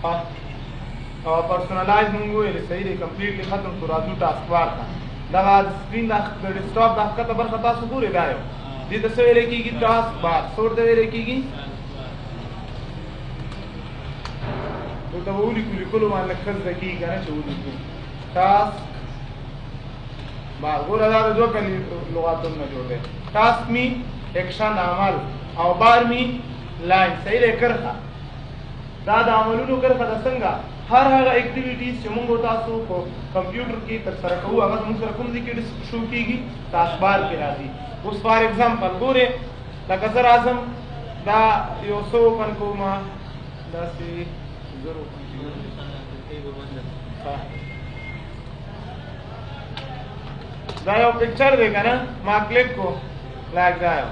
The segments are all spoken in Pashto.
او پرسونالایز مونږ ویل صحیح دی کمپلیټلی ختم شو راځو ټاسک بار ته دغه سکرین د ډیسکټاپ د ښکته برخه تاسو ګورئ دا یو دې ته څه ویلی کېږي ټاسک بار څه ورته ویلی کېږي دلته به ولیکو لیکلو باندې ښه زده کېږي که نه چې ولیکو ټاسک بار ګوره دا د دوه کلي لغاتونو نه جوړ دی ټاسک می ایکشن عمل او بار می لاین صحیح دی کرښه دا د عملونو کرښه ده څنګه هر هغه اکټیویټیز چې موږ تاسو په کمپیوټر کې ترسره کوو هغه موږ سره کوم ځای کې شو کېږي ټاسک بار کې راځي اوس فار ایگزامپل ګورې لکه زه راځم دا یو څه اوپن کوم داسې دا یو پکچر دی که نه ما کلیک کو لایک دا یو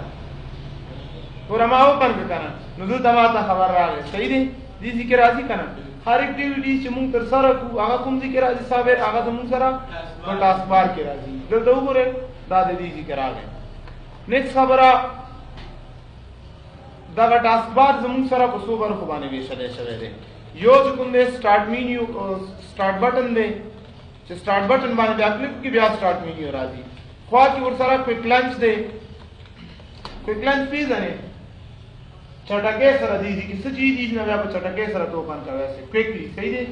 ګوره ما اوپن کړه که نه نو دلته ما ته خبر راغی صحیح دی دې ځای کې راځي که نه هر اکټیویټیز چې موږ ترسره کړو هغه کوم ځای کې راځي صابر هغه زموږ سره په ټاسک بار کې راځي دلته وګورئ دا د دې ځای کې راغی نیکسټ خبره دغه ټاسک بار زموږ سره په څو برخو باندې ویشلی شوی دی یو چې کوم دی سټارټ مینیو سټارټ بټن دی چې سټارټ بټن باندې بیا کلیک وکړي بیا سټارټ مینیو راځي خوا کې ورسره کویک لنچ دی کویک لنچ پیژنې چټکۍ سره دی چې څه چیز دي نه بیا په چټکۍ سره تو اوپن کوي کویکلی صحیح دی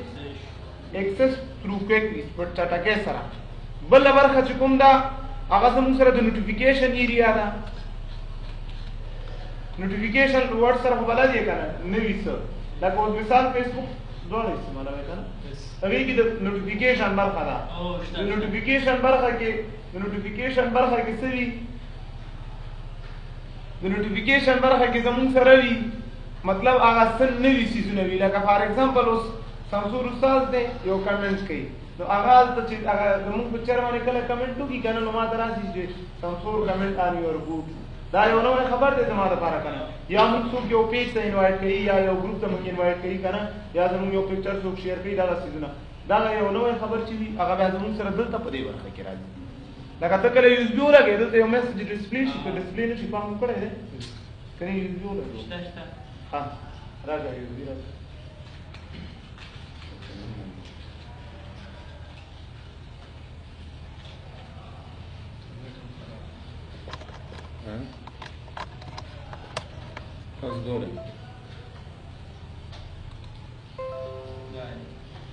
ایکسس تھرو کویکلی په چټکۍ سره بله برخه چې کوم ده هغه زموږ سره د نوټیفیکیشن ایریا ده نوټیفیکیشن ورډ سره خو بلد یې که نه نوي څه لکه اوس مثال فیسبوک دواړه استعمالوئ که نه هغې کې د نوټیفیکیشن برخه ده د نوټیفیکیشن برخه کې څه وي د نوټیفیکیشن برخه کې زموږ سره وي مطلب هغه څه نوي څیزونه وي لکه فار ایگزامپل اوس سمسور استاد دی یو کمنټ کوي نو هغه هلته چې هغه زموږ پکچر باندې کله کمنټ وکړي که نه نو ما ته راشي چې سمسور کمنټ آن یور بوټ دا یو نوی خبر دی زما دپاره که نه یا موږ څوک یو پیج ته انوایټ کوي یا یو ګروپ ته موږ انوایټ کوي که نه یا زموږ یو پکچر څوک شیر کوي دغه څیزونه دغه یو نوی خبر چې وي هغه بیا زموږ سره دلته په دې برخه کې راځي لکه ته کله یوز بي ولګې دلته یو میسج ډسپلی شي که ډسپلی نه شي پام مو کړی دی که نه یوز بي ولګو ها راځه یوز بي راځه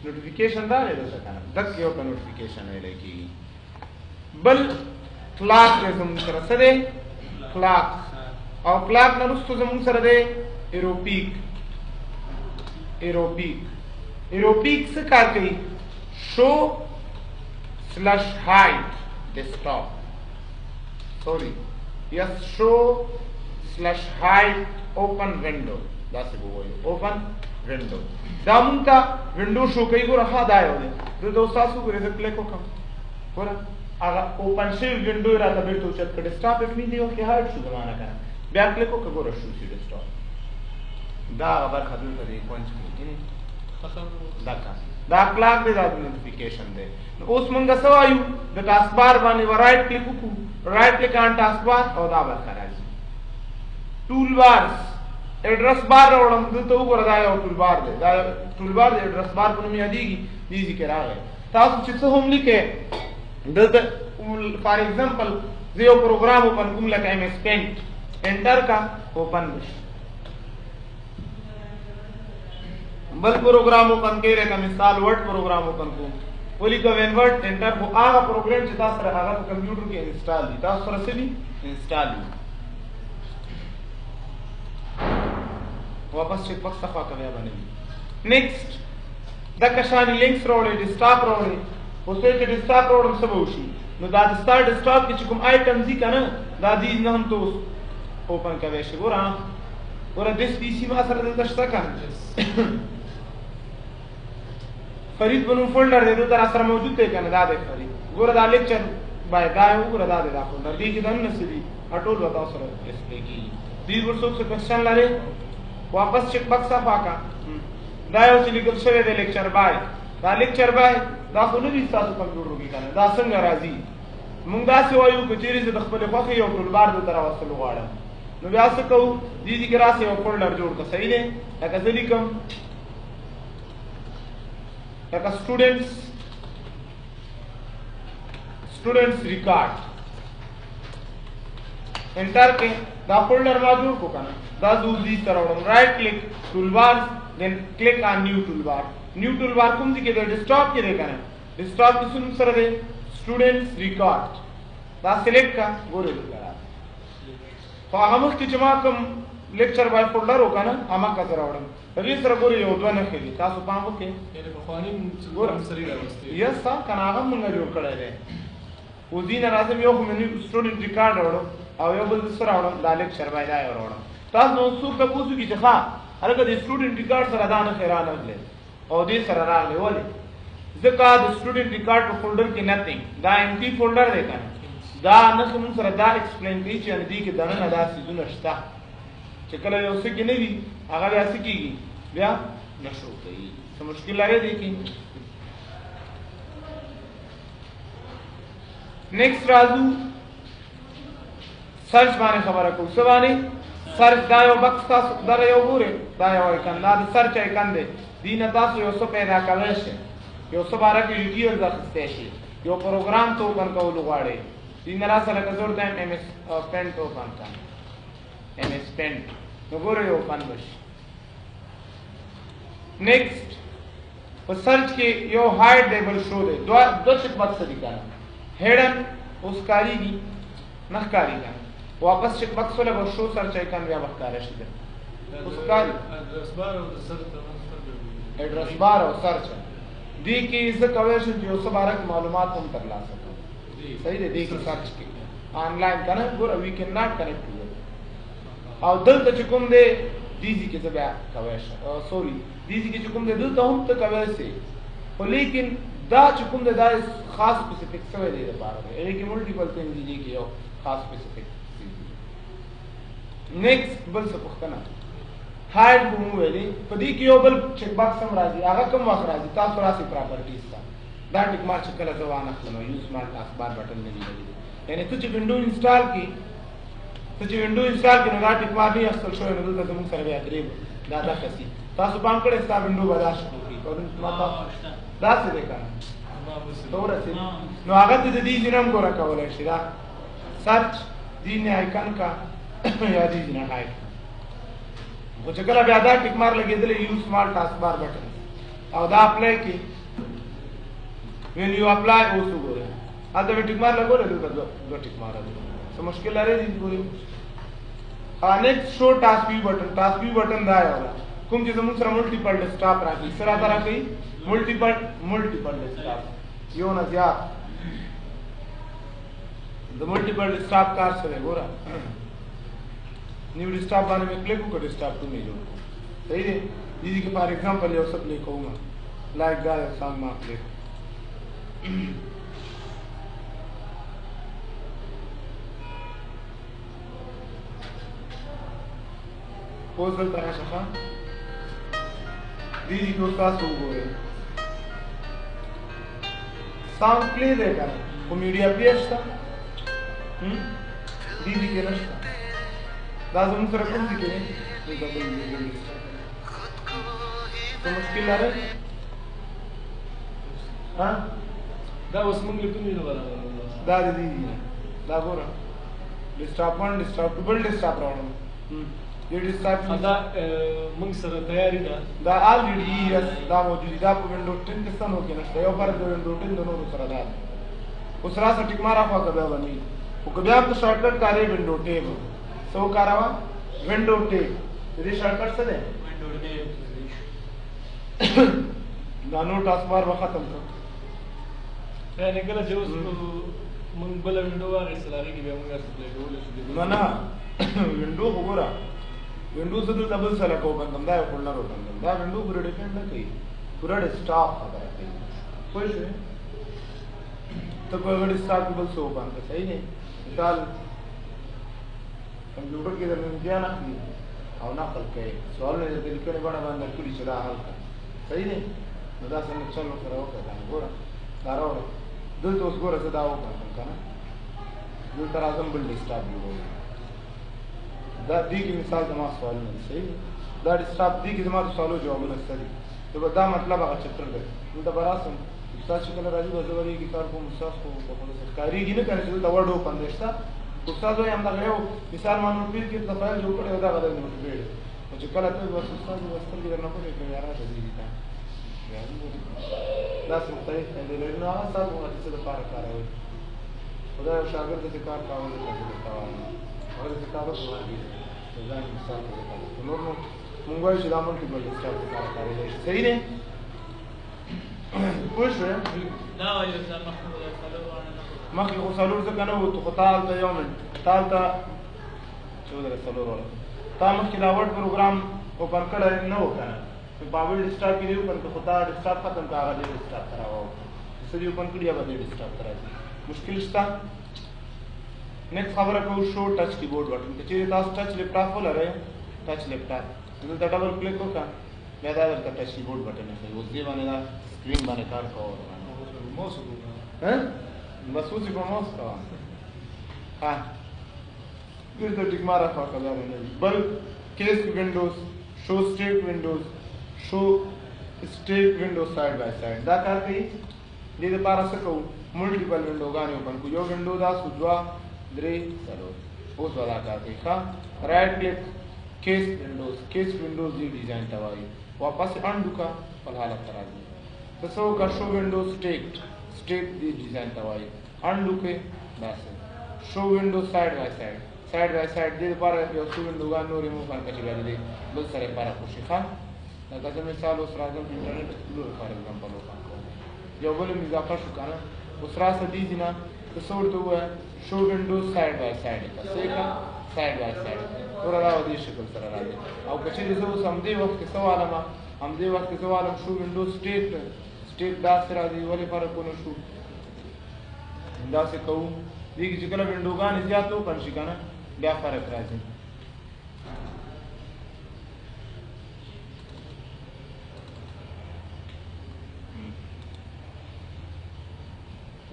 نوټیفیکیشن دا دی دلته که نه دک یو ته نوټیفیکیشن ویلی کېږي بل کلاک دی زموږ سره څه دی کلاک او کلاک نه وروسته زموږ سره دی ایروپیک څه کار کوي شو سلش هایډ ډیسکټاپ سوري یس شو سلش هایډ اوپن ونډو داسې به ووایو اوپن ونډو دا مونږ ته ونډو شو کوي ګوره ها دا یو دی دلته اوس تاسو ګورئ زه کلیک وکړم ګوره هغه اوپن شوي ونډو یې راته بېرته اوچت کړ ډیسکټاپ یې مې دې وخت کې هایډ شو زما نه که نه بیا کلیک وکړه ګوره شو شي ډیسکټاپ دا هغه برخه دلته دی کونج کې دا کلاک دی دا نوټیفیکیشن دی نو اوس مونږ څه وایو د ټاسک بار باندې به رایټ کلیک وکړو رایټ کلیک آن ټاسک بار او دا برخه راځي ټول بارز ایډرس بار راوړم دلته وګوره دا یو ټول بار دی دا ټول بار د ایډرس بار په نوم یادېږي دې ځای کې راغی تاسو چې څه هم لیکئ دلته فار ایگزامپل زه یو پروګرام اوپن کوم لکه ایم ایس پینټ انټر کا اوپن بشي بل پروګرام اوپن کوي لکه مثال ورډ پروګرام اوپن کوم ولیکه وین ورډ انټر خو هغه پروګرام چې تاسو سره هغه په کمپیوټر کې انسټال دي تاسو سره څه دي انسټال دي واپس چیک باکس ته خوا کوي باندې نیکسټ دا کشاني لینکس راوړي ډیسکټاپ راوړي اوس چې ډیسکټاپ راوړم څه به وشي نو دا د ستا ډیسکټاپ کې چې کوم آیټم دي که نه دا دې نه هم ته اوس اوپن کوی شي ګوره دس پي سي ما سره دلته شته که فرید په نوم فولډر دی دلته را سره موجود دی که نه دا دی فرید ګوره دا لیکچر باید دا یې وګوره دا دی دا فولډر دې کې دننه څه دي ټول به تاسو سره ډسپلی کېږي دې ورڅوک څه کوېسچن لرې واپس چیک باکس صفا کا دا یو چې لیکل شوی دی لیکچر بای دا لیکچر بای دا خو نه وي ستاسو کمپیوټر کې که نه دا څنګه راځي مونږ داسې وایو که چېرې زه د خپلې خوښې یو ټولبار دلته راوستل غواړم نو بیا څه کوو دې کې راسې یو فولډر جوړ کړه صحیح دی لکه زه لیکم لکه students record enter के दा फोल्डर मा जोड़ को kana da दूसरी तरफ right click toolbar then click on new toolbar कोम दी के डेस्कटॉप के दे kana डेस्कटॉप की सुन सर दे स्टूडेंट्स रिकॉर्ड दा सिलेक्ट का गोरे करा तो हम की जमा कम लेक्चर बाय फोल्डर हो kana ama का जरा वडम तभी सर गोरे यो दोन खेली तासो पाम के यानी बखानी गोरम सरी रास्ते यस सा kana हम मंगा जोड़ कड़े दे उदीन राजम यो मेन्यू स्टूडेंट रिकॉर्ड वडो او یو بل سره راوړم دا لیکچر باید دا راوړم تاسو نو څوک ته پوښتنه کی چې ښا هرګه د سټوډنټ ریکارډ سره دا نه خیرانه غلې او دې سره راغلی ولې ځکه د سټوډنټ ریکارډ په فولډر کې نثینګ دا امټي فولډر دی کنه دا نه کوم سره دا ایکسپلین کوي چې ان دې کې دغه دا سيزونه شته چې کله یو څه کې نه وي هغه بیا څه کیږي بیا نشو کوي څه مشکل لري دي کې نیکسٹ راځو सर्च باندې خبره کو څه باندې सर्च دا یو بکس تاسو دا یو ګوره دا یو ایکن دا سرچ ایکن دی دینه تاسو یو څه پیدا کولای شئ یو څه بارے کې ډیټیل راځي شي یو پروګرام ته اوپن کول غواړي دینه را سره کزور د ام اس پینټ اوپن کا ام اس پینټ نو ګوره یو اوپن بشي نیکسٹ په سرچ کې یو هاید لیبل شو دی دوه څه بکس دي کنه هډن اوس کاریږي نه کاریږي واپس چیک باکس ولا شو سرچ ایکن بیا وختاره شي اوس کار address bar او سرچ address bar او سرچ دی کې څه کوي چې یو څه بارک معلومات هم ترلاسه کوي صحیح دی دی کې سرچ کې آنلاین کنه ګور وی کین ناٹ کنیکټ او دلته چې کوم دی دیزی کې څه بیا کوي سوري دیزی کې چې کوم دی دلته هم ته کوي سي خو لیکن دا چې کوم دی دا خاص سپیسیفیک څه دی لپاره دی یعنی کې ملټیپل ثینګ دی کې یو خاص سپیسیفیک نیکسٹ بل څه پوښتنه هاید مو ویلي په دې کې یو بل چیک باکس هم راځي هغه کوم وخت راځي تاسو راسي پراپرټیز تا دا ټیک مارک کله ځوان اخلو یوز سمارټ ټاسک بار بٹن نه دی یعنی ته چې وینډو انسټال کی نو دا ټیک مارک نه اصل شوی نو دلته موږ سره بیا درې دا کسي تاسو پام کړئ تاسو وینډو برداشت کوئ او ماته دا څه دی کنه نو هغه د دې جنم ګور کولای شي دا سرچ دینه آیکن کا یا دې نه هاید خو چې کله بیا دا ټیک مار لګیدل یو سمارټ ټاسک بار بٹن او دا اپلای کی وین یو اپلای اوسو ګوره اته ټیک مار لګول دلته دو ټیک مار څه مشکل لري دې ګوري نیکسٹ شو ټاسک ویو بٹن دا یو کوم چې زموږ سره ملټیپل ډیسکټاپ راځي سره دا راځي ملټیپل ډیسکټاپ یو نه زیات د ملټیپل ډیسکټاپ کار سره ګوره new desktop बारे में क्लिक को डेस्कटॉप तो नहीं जोड़ो सही है दीदी के फॉर एग्जांपल ये सब लिखूंगा लाइक द सॉन्ग में क्लिक पोजल तरह शफा दीदी को साथ हो गए सॉन्ग प्ले देगा वो मीडिया प्लेयर था दीदी के नशा دا زموږ سره کوم دي کې دا بل دي څه مشکل لري ها دا اوس موږ لیکو نه ولا دا دي دا ګوره ډیسکټاپ 1 ډیسکټاپ 2 بل ډیسکټاپ راوړم دې ډیسکټاپ دا موږ سره تیاری ده دا الریډي یس دا موجود دا په وینډو 10 کې څنګه کې نشته یو پر د وینډو 10 د نورو سره دا اوس را سره ټیک مارا خو کبه باندې او کبه په شارټکټ کاري وینډو ټیب सो करावा विंडो टेप दे शॉर्टकट से दे विंडो टेप नानो टास्क बार खत्म कर यानी कला जो من بل وینډو هغه سلاري کې به موږ څه کول شو نه وینډو وګوره وینډو څه د ډبل سره کو بندم دا یو فولډر وبندم دا وینډو پر ډیپند نه کوي پورا ډیسکټاپ خبره کوي پوه شئ ته په ډیسکټاپ بل څه وبند صحیح نه مثال कंप्यूटर के दरमियान ज्ञान आखिरी और नकल के सवाल ने दिल के बड़ा बंद कुड़ी चला हाल का सही नहीं नदा से चलो करो का गोरा दारो दिल तो उस गोरा से दाव का ना दिल तराजम बिल डिस्टर्ब हो दा दी की मिसाल तमाम सवाल नहीं सही दा डिस्टर्ब दी की तमाम सवालों जवाब नहीं सही نو دا مطلب هغه چپټر دی نو دا براسم استاد چې کله راځي د زوري کې کار کوم استاد خو په خپل کاریږي نه کوي چې دا وړو پندشتا استاد یې هم دا یو مثال مانو پیر کې د فایل جوړ کړو دا غوډه نو ویل چې کله ته د استاد وستر کې نه کوي چې یاره دې دي دا څه مختلف دي نو هغه تاسو د څه لپاره کاروي خدای او شاګرد دې کار کاوه چې تاوان او دې کار وکړي دا مثال دی نور نو مونږ وایو چې دا مونږ په بل څه کار کوي صحیح دی پوښ دا وایو چې مخکې خو څلور ځکه نه وو خو تال ته یو منټ تال ته څو درې څلور ولا تا مخکې دا ورډ پروګرام اوپن کړی نه و کنه په باور ډیسکټاپ کې یو کنه خو تا ډیسکټاپ ختم کا هغه ډیسکټاپ تراو سړي اوپن کړی یا به ډیسکټاپ تراځي مشکل شته نیکسٹ خبره کوو شو ټچ کیبورډ بٹن ته چې تاسو ټچ لیپټاپ ولرئ ټچ لیپټاپ دلته ډبل کلیک وکړه بیا دا درته ټچ کیبورډ بٹن دی اوس دې باندې دا سکرین باندې کار کوو موس ها بس اوس په موس کا ها دې ته ټیک مارا خو کړه نه بل کیس ونډوز شو سټیټ ونډوز شو سټیټ ونډو سایډ بای سایډ دا کار کوي دې لپاره څه کوو ملټیپل ونډوګانې اوپن کو یو ونډو دا سوجوا درې څلور اوس ولا کار کوي ښا رائټ کلیک کیس ونډوز دی ډیزاین ته وایي واپس انډو کا په حالت راځي تاسو کا شو ونډوز سټیټ دی ډیزاین ته وایي انډو کې بس شو ونډو سایډ بای سایډ دې لپاره یو څو ونډوګان نورې مو باندې کېږي دې بل سره لپاره خوشي ښا دا چې مثال اوس راځم انټرنیټ ایکسپلور فار ایگزامپل وکړم یو بل اضافه شو کنه اوس راځه دې نه تاسو ورته وایي شو ونډوز سایډ بای سایډ تاسو کا سایډ بای سایډ ور راو دې شکل سره راځي او کچې زه اوس هم دې وخت کې سوالم شو ونډوز سټیټ دا سره راځي ولې فرقونه شو دا څه کوو دې چې کله ونډوګان زیاتو پنځه کنه بیا فرق راځي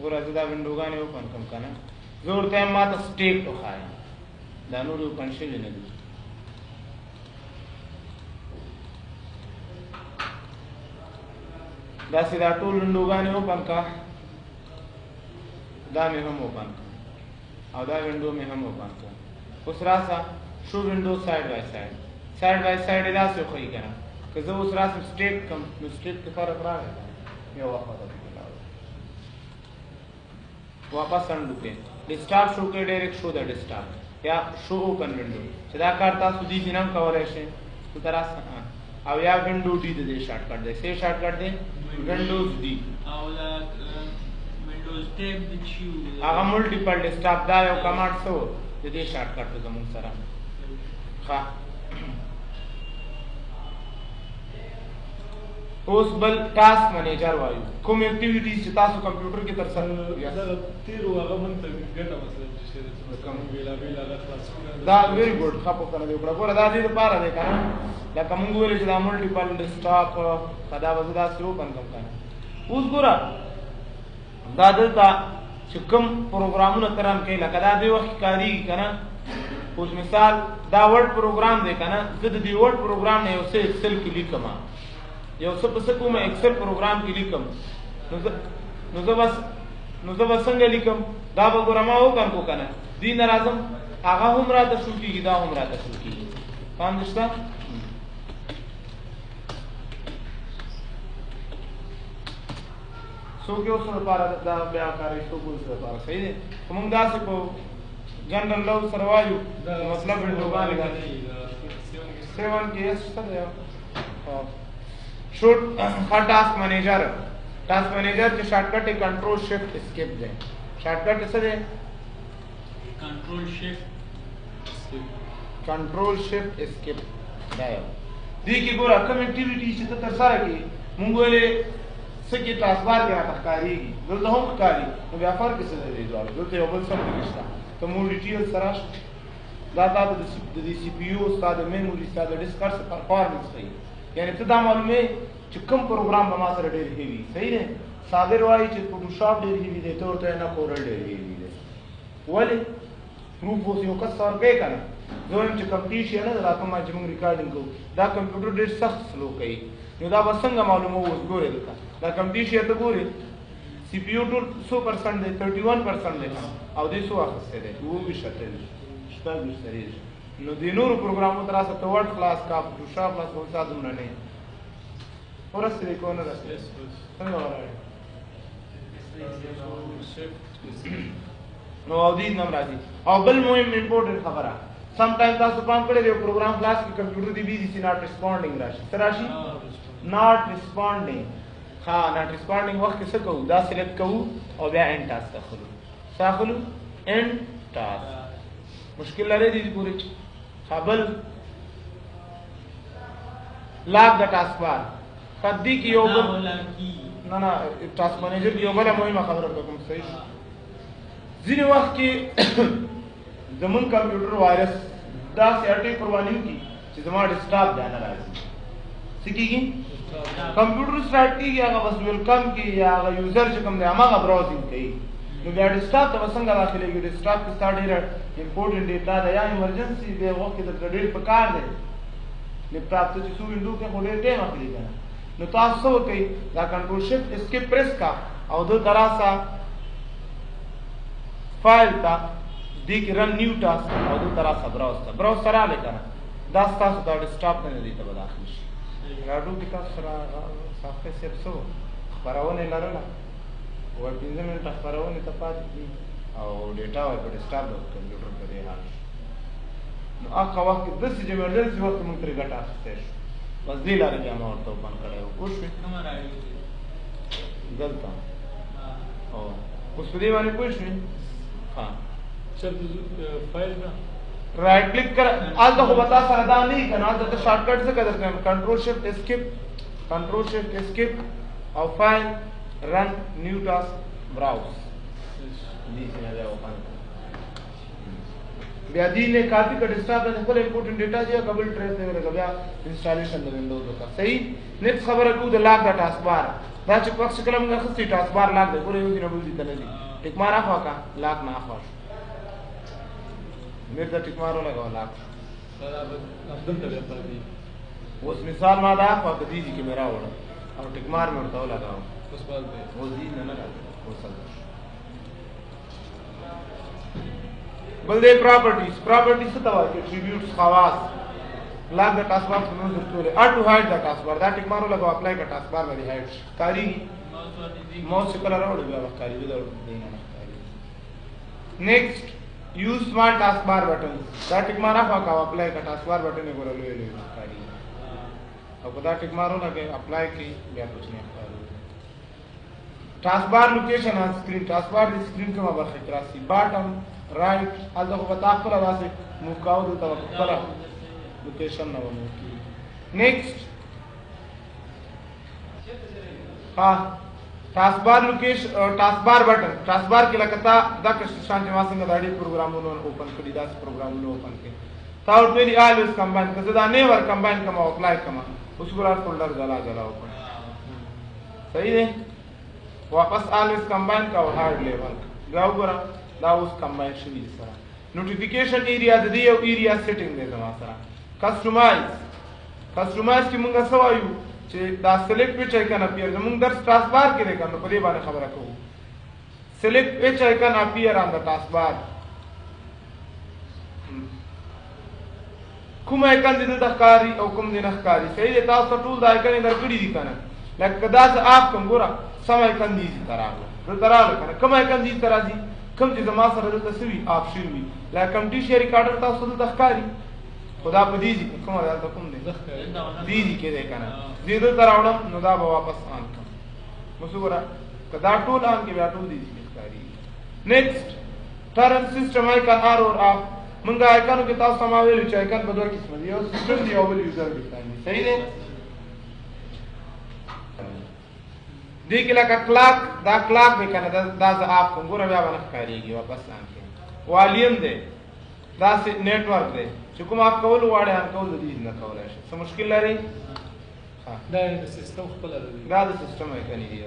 ورته دا ونډوګان یو کم کنه زور ته ماته سټیټ وخایا دا نور یو پنځه نه دي دا سیدا ټول ونډوګان یو پنکا دا مې هم وپن او دا ونډو مې هم وپن اوس راسه شو ونډو سایډ بای سایډ دا څه خو یې کنه که زه اوس راسم سټیټ کم نو سټیټ کې فرق راغی یو وخت واپس انډو کې ډیسکټاپ شو کې ډایرکټ شو دا ډیسکټاپ یا شو اوپن ونډو چې دا کار تاسو دې جنم کولای شئ تو تراسه او یا ونډو ډی د شارټ کټ دی سه شارټ کټ دی ونډوز ډی او دا ونډوز ټیب د چیو هغه ملټیپل ډیسکټاپ دا یو کمانډ سو د دې شارټ کټ زمون سره ښه اوس بل ټاسک منیجر وایو کوم اکټیویټیز چې تاسو کمپیوټر کې تر سره دا تیرو هغه مونږ ته ګټه مثلا چې کوم ویلا هغه خلاص دا ویری ګډ خپل کنه دی وګوره دا دې لپاره دی کنه دا کوم ګورې چې دا ملټیپل ډیسکټاپ خدا وزدا سو پن کم کنه اوس ګوره دا دلته چې کوم پروګرامونه ترام کې لکه دا دی وخت کاری کنه اوس مثال دا ورډ پروګرام دی کنه زه د دې ورډ پروګرام نه یو څه ایکسل کې لیکم یو څه په څه کوم ایکسل پروګرام کې لیکم نو زه بس څنګه لیکم دا به ګوره ما وکم کو کنه دین راځم هغه هم راته شو کیږي دا هم راته شو کیږي فهم نشته سو کې اوس لپاره دا بیا کاری شو کول لپاره صحیح دی کوم دا څه کو جنرال لو سره وایو مطلب ډوګان دا 7 کې څه دی شوټ ټاسک مینیجر کې شارټ کټ کنټرول شفٹ اسکیپ دی شارټ کټ څه دی کنټرول شفٹ اسکیپ دا یو دې کې ګوره کوم اکټیویټی چې تر سره کې مونږ ولې سکه ټرانسفر کې راځي دلته هم ښکاری نو بیا فرق څه دی دوه دلته یو بل څه نشته ته مو ډیټیل سره دا د سی پی یو ستاسو میموري ستاسو ډیسک سره پرفارمنس کوي یعنی ته دا معلومه چې کوم پروګرام به ما سره ډېر هیوي صحیح دی صادر وایي چې فوټوشاپ ډېر هیوي دی ته ورته نه کورل ډېر هیوي دی ولې پروف اوس یو کس ورکې کنه زویم چې کم ټي شي نه دا کوم چې موږ ریکارډینګ کوو دا کمپیوټر ډېر سخت سلو کوي نو دا به څنګه معلومه اوس ګورې دلته دا کم ټي شي ته ګورې سی پی یو ټول 100% دی 31% دی او دې څو اخیستی دی 22 شپږ سری نو د نورو پروګرامونو تر اوسه ته ورډ کلاس کا فوټوشاپ کلاس کوم څه دومره نه ورسره کو نه راځي څنګه وایي نو او دې نم راځي او بل مهم امپورټنت خبره سم ټایم تاسو پام کړئ یو پروګرام کلاس کې کمپیوټر دی بي سي ناٹ ریسپونډینګ راشي څه راشي ناٹ ریسپونډینګ ها ناٹ ریسپونډینګ وخت کې څه کوو دا سلیکټ کوو او بیا انډ ټاسک داخلو داخلو انډ ټاسک مشکل لري دي پوری خپل لاګ د ټاسک بار قدی کې یو نه ټاسک مانیجر یو بل مهمه خبره کوم صحیح ځینې وخت کې زمون کمپیوټر وایرس دا سیټي قرباني کی چې زما ډیسکټاپ ځان راځي سکیږي کمپیوټر سٹارټ کیږي هغه بس ویلکم کی یا هغه یوزر چې کوم دی هغه براوزینګ کوي نو بیا ډیسکټاپ ته څنګه داخليږي ډیسکټاپ کې ستاسو ډیر امپورټنت ډیټا دا یا ایمرجنسي دی وخت کې د ډیر په کار دی لپټاپ ته چې څو وینډو کې هډې ټیم اخلي کنه نو تاسو کوي دا کنټرول شفټ اسکیپ پریس کا او د دراسه فایل تا دې کې رن نیو ټاسک او د دراسه براوز سره لیکنه دا تاسو د ډیسکټاپ نه دی ته داخل شي راډو کې تاسو سره صفحه سیب سو خبرونه لرله و 15 منټه خبرونه ته پاتې دي او ډیټا په ډیسکټاپ د کمپیوټر په دی حال نو هغه وخت د سې ایمرجنسي وخت مونږ ترې ګټه اخیستل بس دې لارې جامه ورته اوپن کړی و اوس کومه راډیو دلته او اوس په دې باندې پوه شئ ها چل فایل نه رائٹ کلک کر آلتا خو بتا سره دا نه کنه آلتا شارټ کټ څه کړل کنټرول شفٹ اسکیپ او فایل رن نیو ټاسک براوز دې څنګه دا اوپن بیا دې نه کافي کټ ډیسکټاپ ته خپل امپورټنت ډیټا دی قبل ټریس دی ورګه بیا انسټالیشن د وینډوز وکړه صحیح نیکس خبره کو د لاګ د ټاسک بار دا چې پښ کلم غوښتي خسي ټاسک بار لاګ دی ګوره یو دینه بل دي ته نه دي ټیک مار اخوا کا لاګ نه اخوا میر دا ټیک مارو لګاو لاګ افضل ته پاتې اوس مثال ما دا اخوا د دې کې میرا وړه او ټیک مار مې ورته لګاو اوس پاتې اوس دې نه راځي اوس بل دې پراپرټیز څه ته وایي اټریبیوټس خواص لاګ د ټاسک بار څخه ضرورت اټ ټو هایډ د ټاسک بار دا ټیک مارو لګاو اپلای کا ټاسک بار باندې هایډ کاری ماوس کله راوړل بیا کاری ودا دینه نه کاری نیکسٹ یوز سمارټ ټاسک بار بٹن دا ټیک مارا کا اپلای کا ټاسک بار بٹن کو لوي کاری او دا ټیک مارو لګي اپلای کی بیا کچھ نه کاری ټاسک بار لوکیشن ان سکرین ټاسک بار د سکرین کومه برخه کې راسي باټم رائٹ الته خو پتا خپل واسه موکاو د توکل لوکیشن نه ونه کی نیکسٹ ها ټاسک بار لوکیشن ټاسک بار بٹن ټاسک بار کې لکتا دا شان چې واسه د اړې پروګرامونو اوپن کړي دا پروګرامونو اوپن کړي تاسو ټولي الویز کمباین کړه دا نه ور کمباین کوم اپلای کوم اوس ګورار فولډر ځلا اوپن صحیح دی واپس الویز کمباین کا هارد لیول غاو ګورا دا اوس کمباین شوی سره نوټیفیکیشن ایریا د دې یو ایریا سیټینګ دی زما سره کسټمایز کې مونږه سوایو چې دا سلیکټ وچ آیکن اپیر زموږ درس ټاسک بار کې دی کنه په دې باندې خبره کوو سلیکټ وچ آیکن اپیر آن د ټاسک بار کوم آیکن دې د ښکاری او کوم دې نه ښکاری صحیح دی تاسو ټول د آیکن درکړي دي کنه لکه دا څه اپ کوم ګوره سم آیکن دې تراغله دراله کنه کوم آیکن دې ترازي کوم چې زما سره د تسوی آپشن وي لکه کم ټي شي ریکارډر تاسو د ښکاری خدا په دې کوم راځه کوم دې دې کې ده کنه دې د تراوړم نو دا به واپس آن کوم مسوره کدا ټول آن کې بیا ټول دې ښکاری نیکسٹ ټرن سیستم آیکن آر اور اف منګه آیکنو کې تاسو ما ویل چې آیکن په دوه قسم دي یو سیستم دی او بل یوزر دی صحیح دی دې کې لکه کلاک دا کلاک به کنه دا ز اپ کوم ګور بیا باندې ښکاریږي واپس آن کې والیم دی دا نیټورک دی چې کوم اپ کول واړه ان کول دي نه کولای شي څه مشکل لري دا د سیستم خپل دی دا د سیستم آیکن دی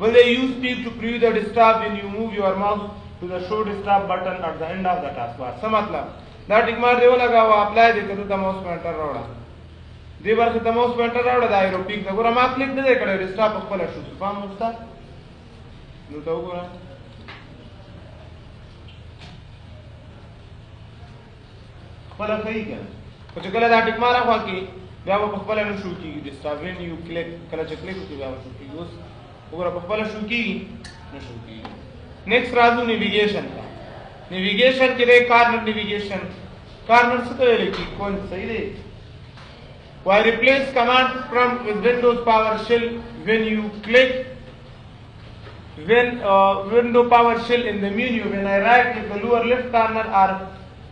will they use speed to preview the desktop when you move your mouse to the show desktop button at the end of the taskbar څه مطلب دا ټیک مار دی ولګاوه اپلای دې کړو ته ماوس پوینټر راوړه دې برخه ته ماوس پوینټر راوړه دا ایرو پیک دا ګوره ما کلیک نه دی کړی ریسټاپ خپل شو فهم وستا نو تا وګوره خپل صحیح کنه خو چې کله دا ټیک مار راخوا کې بیا په خپل نه شو کیږي ریسټاپ وین یو کلیک کله چې کلیک وکړي بیا شو کیږي اوس وګوره په خپل شو کیږي نه شو کیږي نیکسٹ راځو نیویګیشن نیویگیشن के लिए कार्नर नेविगेशन कार्नर से तो ये की कौन सही है why replace command prompt with windows powershell when you click window powershell in the menu when I right click the lower left corner or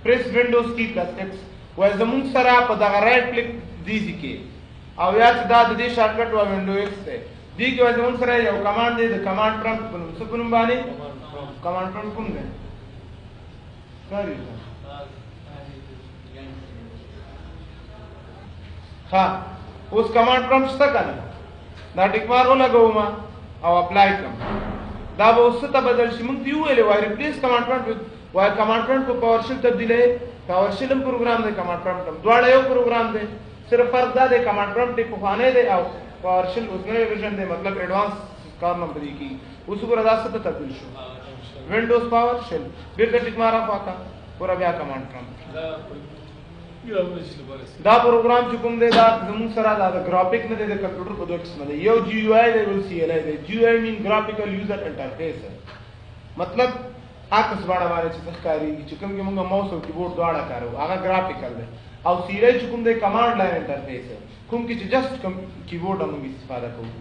press windows key plus x why زمون سره په دا right click دي کې او یا چې دا د دې شارټکټ و window x ته دي کې وای زمون سره یو کمانډ دی د کمانډ پرمپټ په نوم څه په نوم باندې کمانډ پرمپټ کوم دی हाँ उस command prompt तक आना ना टिक मारो लगाओ मा और अप्लाई कम दा वो उससे तब बदल शिमुंग दियो ले वाई रिप्लेस कमांड प्रॉम्प्ट वाई कमांड प्रॉम्प्ट को पावरशेल तब्दील है पावरशेल हम प्रोग्राम दे कमांड प्रॉम्प्ट हम द्वारा यो प्रोग्राम दे सिर्फ फर्क दा दे कमांड प्रॉम्प्ट को खाने दे आओ पावरशेल उसमें वर्जन दे मतलब एडवांस कार नंबर की उसको रदा से तब्दील शो विंडोज पावरशेल फिर टिक मारा फाका पूरा बया कमांड प्रॉम्प्ट دا प्रोग्राम چې کوم دی دا زموږ سره دا ګرافیک نه دی د کمپیوټر په دوکس نه دی یو جی یو آی دی بل سی ال آی دی جی یو آی مین ګرافیکل یوزر انټرفیس مطلب هغه څه باندې چې ښکاری چې کوم کې موږ ماوس او کیبورډ دواړه کارو هغه ګرافیکل دی او سی ال آی چې کوم دی کمانډ لاین انټرفیس کوم کې چې جست کیبورډ موږ استفاده کوو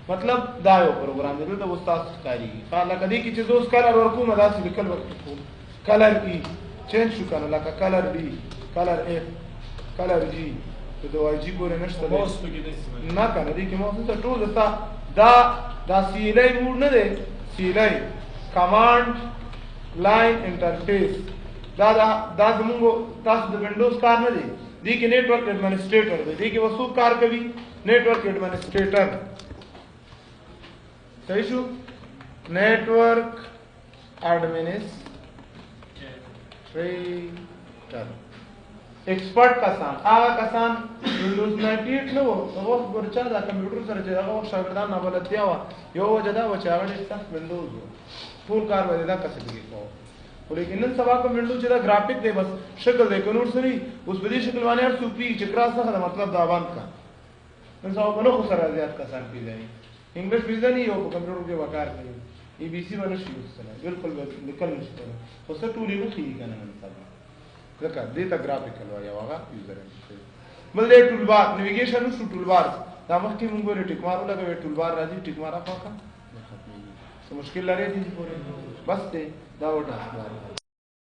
مطلب دا یو پروګرام دی ته استاد ښکاری خاله کدی کې چې دوس کلر ورکو مدا سې لیکل وکړو کلر ای چینج شو کنه لکه کلر بی کلر اف کلر جی ته د وای جی پورې نشته ماوس پکې نه نه کنه دې کې ماوس ته ټول دا سی ال آی موډ نه دی سی ال آی کمانډ لاین انټرفیس دا زموږ تاسو د وینډوز کار نه دی دې کې نیټورک ایڈمنسټریټر دی دې کې وسو کار کوي نیټورک ایڈمنسټریټر صحیح شو نیټورک ایڈمنسټریټر एक्सपर्ट कसान هغه کسان وینډوز 98 نو هغه ورچا دا کمپیوټر سره چې هغه شاګردان نه بلدتیا و یو وجدا و چې هغه سخت وینډوز ټول کار وځي دا کسب کې کو لیکن نن سبا کو وینډوز چې دا ګرافیک دی بس شکل دی کنور سری اوس په دې شکل باندې هر سوپی چې کراس څه مطلب دا باندې کا نن سبا په نو سره زیات کسان پیژني انګلیش پیژني یو په کمپیوټر کې وکړ کوي ای بي سي باندې شي وسله بالکل لیکل نشته خو څه ټولې نه کیږي کنه نن سبا ځکه دې ته ګرافیکل وایي هغه یوزر انټرفیس بل دې ټول بار نیویګیشن نو ټول بار دا مخکې موږ ور ټیک مارو لګوي ټول بار راځي ټیک مارا پاکه څه مشکل لري دي پورې بس ته دا وټه